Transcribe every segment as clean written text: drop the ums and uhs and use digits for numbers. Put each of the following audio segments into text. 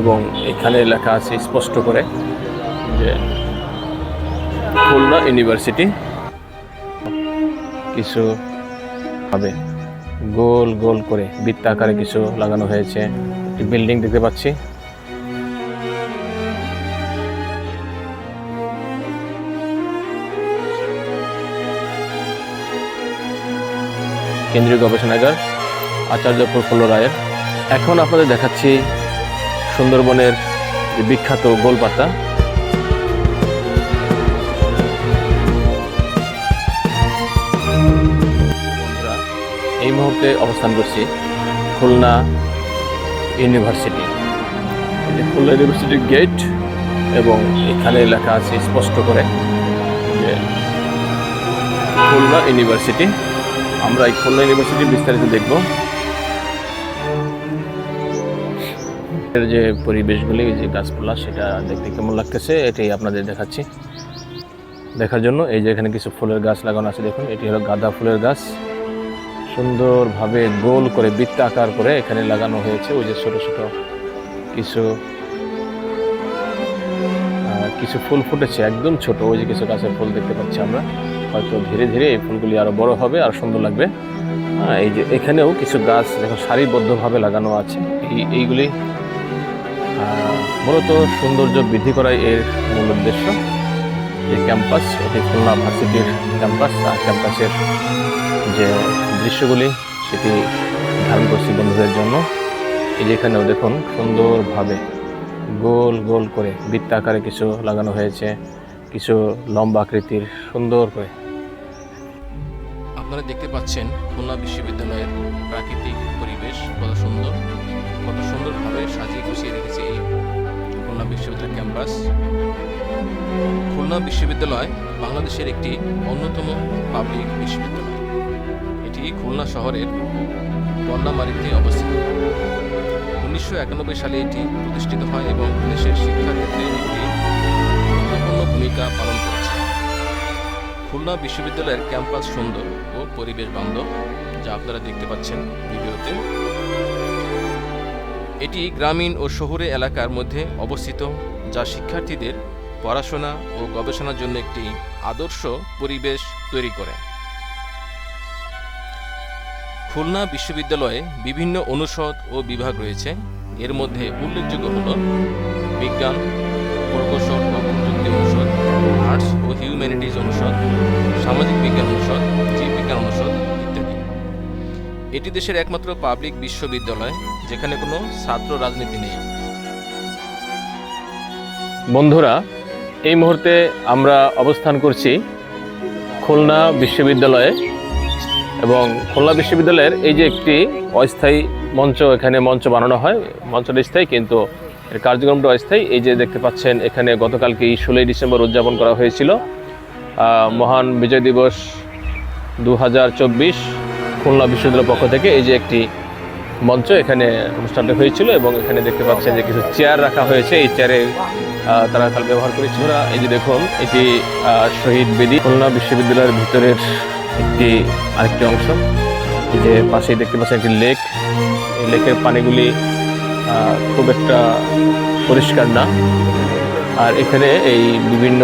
এবং এখানে লেখা আছে স্পষ্ট করে যে খুলনা ইউনিভার্সিটি। কিছু হবে গোল গোল করে বৃত্তাকারে কিছু লাগানো হয়েছে। একটি বিল্ডিং দেখতে পাচ্ছি। কেন্দ্রীয় গবেষণাগার আচার্য প্রফুল্ল রায়ের। এখন আপনাদের দেখাচ্ছি সুন্দরবনের বিখ্যাত গোলপাতা। এই মুহূর্তে অবস্থান করছি খুলনা ইউনিভার্সিটি। খুলনা ইউনিভার্সিটির গেট এবং এখানে লেখা আছে স্পষ্ট করে যে খুলনা ইউনিভার্সিটি। আমরা এই খুলনা ইউনিভার্সিটির বিস্তারিত দেখব। এর যে পরিবেশগুলি, যে গাছপালা, সেটা দেখতে কেমন লাগতেছে এটাই আপনাদের দেখাচ্ছি দেখার জন্য। এই যে এখানে কিছু ফুলের গাছ লাগানো আছে, দেখুন এটি হলো গাঁদা ফুলের গাছ। সুন্দরভাবে গোল করে বৃত্তাকার করে এখানে লাগানো হয়েছে। ওই যে ছোট ছোট কিছু ফুল ফুটেছে, একদম ছোট। ওই যে কিছু গাছের ফুল দেখতে পাচ্ছি আমরা। হয়তো ধীরে ধীরে এই ফুলগুলি আরো বড় হবে আর সুন্দর লাগবে। এই যে এখানেও কিছু গাছ দেখুন সারিবদ্ধভাবে লাগানো আছে। এইগুলি মূলত সৌন্দর্য বৃদ্ধি করাই এর মূল উদ্দেশ্য। এই ক্যাম্পাস, এটি খুলনা ভার্সিটির ক্যাম্পাস। আর ক্যাম্পাসের যে দৃশ্যগুলি সেটি ধারণ করছি বন্ধুদের জন্য। এই যে এখানেও দেখুন সুন্দরভাবে গোল গোল করে বৃত্তাকারে কিছু লাগানো হয়েছে, কিছু লম্বা আকৃতির সুন্দর করে। আপনারা দেখতে পাচ্ছেন খুলনা বিশ্ববিদ্যালয়ের প্রাকৃতিক পরিবেশ কত সুন্দরভাবে সাজিয়ে গুছিয়ে রেখেছে এই খুলনা বিশ্ববিদ্যালয় ক্যাম্পাস। খুলনা বিশ্ববিদ্যালয় বাংলাদেশের একটি অন্যতম পাবলিক বিশ্ববিদ্যালয়। এটি খুলনা শহরের বন্যামারীতে অবস্থিত। 1991 সালে এটি প্রতিষ্ঠিত হয় এবং দেশের শিক্ষা ক্ষেত্রে একটি গুরুত্বপূর্ণ ভূমিকা পালন করেছে। খুলনা বিশ্ববিদ্যালয়ের ক্যাম্পাস সুন্দর ও পরিবেশ বান্ধব, যা আপনারা দেখতে পাচ্ছেন ভিডিওতে। এটি গ্রামীণ ও শহুরে এলাকার মধ্যে অবস্থিত, যা শিক্ষার্থীদের পড়াশোনা ও গবেষণার জন্য একটি আদর্শ পরিবেশ তৈরি করে। খুলনা বিশ্ববিদ্যালয়ে বিভিন্ন অনুষদ ও বিভাগ রয়েছে। এর মধ্যে উল্লেখযোগ্য হল বিজ্ঞান, প্রকৌশল ও প্রযুক্তি অনুষদ, আর্টস ও হিউম্যানিটিজ অনুষদ, সামাজিক বিজ্ঞান অনুষদ, জীববিজ্ঞান অনুষদ ইত্যাদি। এটি দেশের একমাত্র পাবলিক বিশ্ববিদ্যালয় যেখানে কোনো ছাত্র রাজনীতি নেই। বন্ধুরা, এই মুহূর্তে আমরা অবস্থান করছি খুলনা বিশ্ববিদ্যালয়ে এবং খুলনা বিশ্ববিদ্যালয়ের এই যে একটি অস্থায়ী মঞ্চ, এখানে মঞ্চ বানানো হয়। মঞ্চটা স্থায়ী কিন্তু এর কার্যক্রমটা অস্থায়ী। এই যে দেখতে পাচ্ছেন এখানে গতকালকে 16 ডিসেম্বর উদযাপন করা হয়েছিল মহান বিজয় দিবস 2024 খুলনা বিশ্ববিদ্যালয়ের পক্ষ থেকে। এই যে একটি মঞ্চ, এখানে অনুষ্ঠানটা হয়েছিল এবং এখানে দেখতে পাচ্ছেন যে কিছু চেয়ার রাখা হয়েছে। এই চেয়ারে তারা কাল ব্যবহার করেছিল। এই যে দেখুন এটি শহীদ বেদি, খুলনা বিশ্ববিদ্যালয়ের ভিতরের আরেকটি অংশ। এই যে পাশেই দেখতে পাচ্ছেন একটি লেক। এই লেকের পানিগুলি খুব একটা পরিষ্কার না। আর এখানে এই বিভিন্ন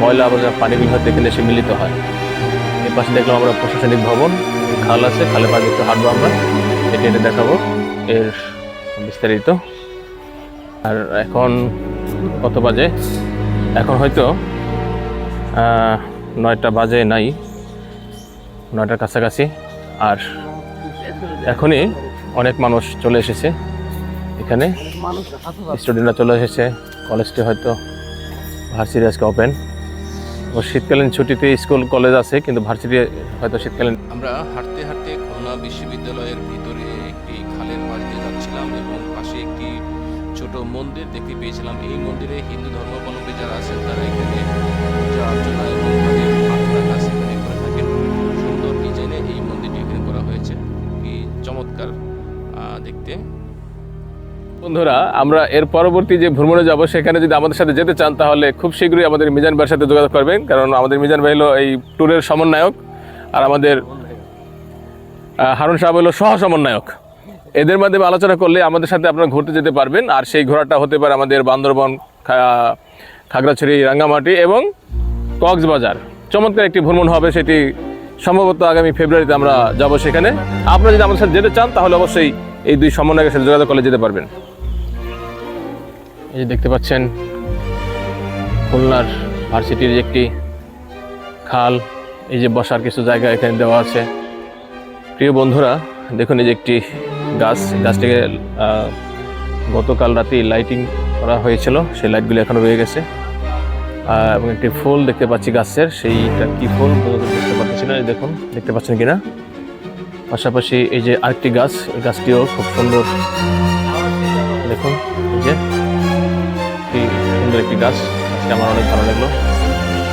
ময়লা আবর্জনা পানিগুলি হয়তো এখানে এসে মিলিত হয়। এর পাশে দেখলাম আমরা প্রশাসনিক ভবন, খাল আছে, খালে পাশে একটু হাঁটবো আমরা, এটা দেখাবো এর বিস্তারিত। আর এখন কত বাজে? এখন হয়তো 9টা বাজে নাই, 9টার কাছাকাছি। আর এখনই অনেক মানুষ চলে এসেছে এখানে, স্টুডেন্টরা চলে এসেছে। কলেজটি হয়তো, ভার্সিটি আজকে ওপেন। ও শীতকালীন ছুটিতে স্কুল কলেজ আছে, কিন্তু ভার্সিটি হয়তো শীতকালীন। আমরা হাঁটতে হাঁটতে খুলনা বিশ্ববিদ্যালয়ের ভিতরে একটি খালের পাশ দিয়ে যাচ্ছিলাম এবং পাশে একটি ছোট মন্দির দেখতে পেয়েছিলাম। এই মন্দিরে হিন্দু ধর্মাবলম্বী যারা আছেন তারা এখানে পূজা অর্চনা এবং তাদের প্রার্থনা কাজ এখানে করে থাকেন। সুন্দর ডিজাইনে এই মন্দিরটি এখানে করা হয়েছে, কি চমৎকার দেখতে। বন্ধুরা, আমরা এর পরবর্তী যে ভ্রমণে যাব সেখানে যদি আমাদের সাথে যেতে চান তাহলে খুব শীঘ্রই আমাদের মিজান ভাইয়ের সাথে যোগাযোগ করবেন, কারণ আমাদের মিজান ভাই হলো এই ট্যুরের সমন্বয়ক আর আমাদের হারুন সাহেব হলো সহ সমন্বয়ক। এদের মাধ্যমে আলোচনা করলে আমাদের সাথে আপনারা ঘুরতে যেতে পারবেন। আর সেই ঘোরাটা হতে পারে আমাদের বান্দরবন, খাগড়াছড়ি, রাঙ্গামাটি এবং কক্সবাজার। চমৎকার একটি ভ্রমণ হবে, সেটি সম্ভবত আগামী ফেব্রুয়ারিতে আমরা যাব সেখানে। আপনারা যদি আমাদের সাথে যেতে চান তাহলে অবশ্যই এই দুই সমন্বয়কের সাথে যোগাযোগ করলে যেতে পারবেন। এই যে দেখতে পাচ্ছেন খুলনার ভার্সিটির একটি খাল, এই যে বসার কিছু জায়গা এখানে দেওয়া আছে। প্রিয় বন্ধুরা, দেখুন এই যে একটি গাছটিকে গতকাল রাতে লাইটিং করা হয়েছিল, সেই লাইটগুলো এখনো রয়ে গেছে। এবং একটি ফুল দেখতে পাচ্ছি গাছের, সেইটা কি ফুল দেখতে পাচ্ছি না, দেখুন দেখতে পাচ্ছেন কিনা। পাশাপাশি এই যে আরেকটি গাছ, এই গাছটিও খুব সুন্দর, দেখুন এই যে কি সুন্দর একটি গাছ, আজকে আমার অনেক ভালো লাগলো,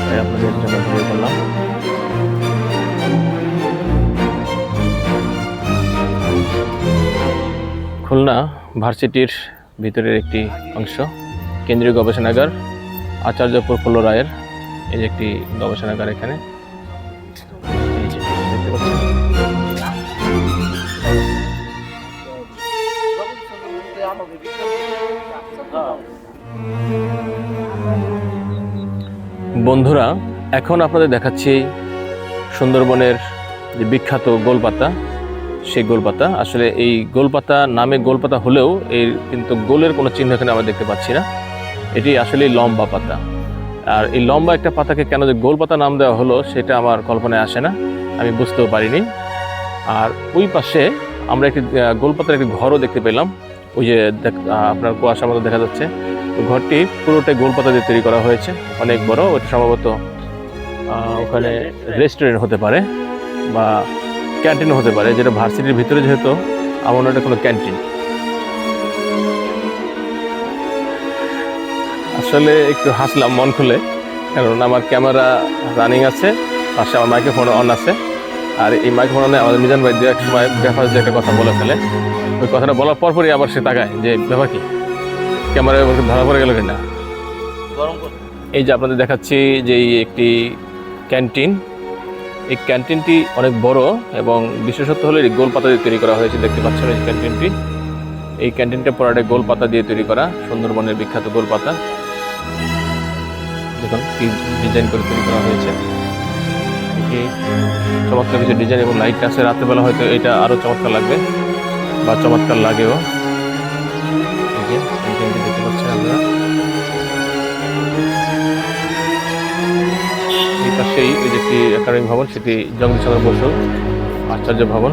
তাই আপনাদের জন্য ভিডিও করলাম। খুলনা ভার্সিটির ভিতরের একটি অংশ, কেন্দ্রীয় গবেষণাগার আচার্য প্রফুল্ল রায়ের এই যে একটি গবেষণাগার এখানে এই যে দেখতে পাচ্ছেন। বন্ধুরা, এখন আপনাদের দেখাচ্ছি সুন্দরবনের যে বিখ্যাত গোলপাতা, সেই গোলপাতা। আসলে এই গোলপাতা নামে গোলপাতা হলেও এর কিন্তু গোলের কোনো চিহ্ন এখানে আমরা দেখতে পাচ্ছি না। এটি আসলে লম্বা পাতা। আর এই লম্বা একটা পাতাকে কেন যে গোলপাতা নাম দেওয়া হলো সেটা আমার কল্পনায় আসে না, আমি বুঝতেও পারিনি। আর ওই পাশে আমরা একটি গোলপাতার একটি ঘরও দেখতে পেলাম, ওই যে আপনার কুয়াশার মতো দেখা যাচ্ছে। ওই ঘরটি পুরোটাই গোলপাতা দিয়ে তৈরি করা হয়েছে, অনেক বড়। ওটা সম্ভবত ওখানে রেস্টুরেন্ট হতে পারে বা ক্যান্টিনও হতে পারে, যেটা ভার্সিটির ভিতরে, যেহেতু আমার মনে হয় কোনো ক্যান্টিন। আসলে একটু হাসলাম মন খুলে, কারণ আমার ক্যামেরা রানিং আছে, পাশে আমার মাইক্রোফোন অন আছে। আর এই মাইক্রোফোন অনে আমাদের মিজান ভাই দু এক সময় ব্যাপার যে একটা কথা বলে ফেলে, ওই কথাটা বলার পরপরই আবার সে তাকায় যে ব্যাপার কি, ক্যামেরায় ধরা পড়ে গেল কিনা। এই যে আপনাদের দেখাচ্ছি যে একটি ক্যান্টিন, এই ক্যান্টিনটি অনেক বড় এবং বিশেষত হলো এই গোলপাতা দিয়ে তৈরি করা হয়েছে, দেখতে পাচ্ছেন এই ক্যান্টিনটি। এই ক্যান্টিনটা পুরোটা গোলপাতা দিয়ে তৈরি করা, সুন্দরবনের বিখ্যাত গোলপাতা। দেখুন কি ডিজাইন করে তৈরি করা হয়েছে, এটি চমৎকার কিছু ডিজাইন এবং লাইট আছে। রাত্রেবেলা হয়তো এটা আরও চমৎকার লাগবে বা চমৎকার লাগেও। এই যে ক্যান্টিনটি দেখতে পাচ্ছেন আপনারা। এই পাশেই ওই যে একটি একাডেমিক ভবন, সেটি জগদীশ চন্দ্র বসু আচার্য ভবন।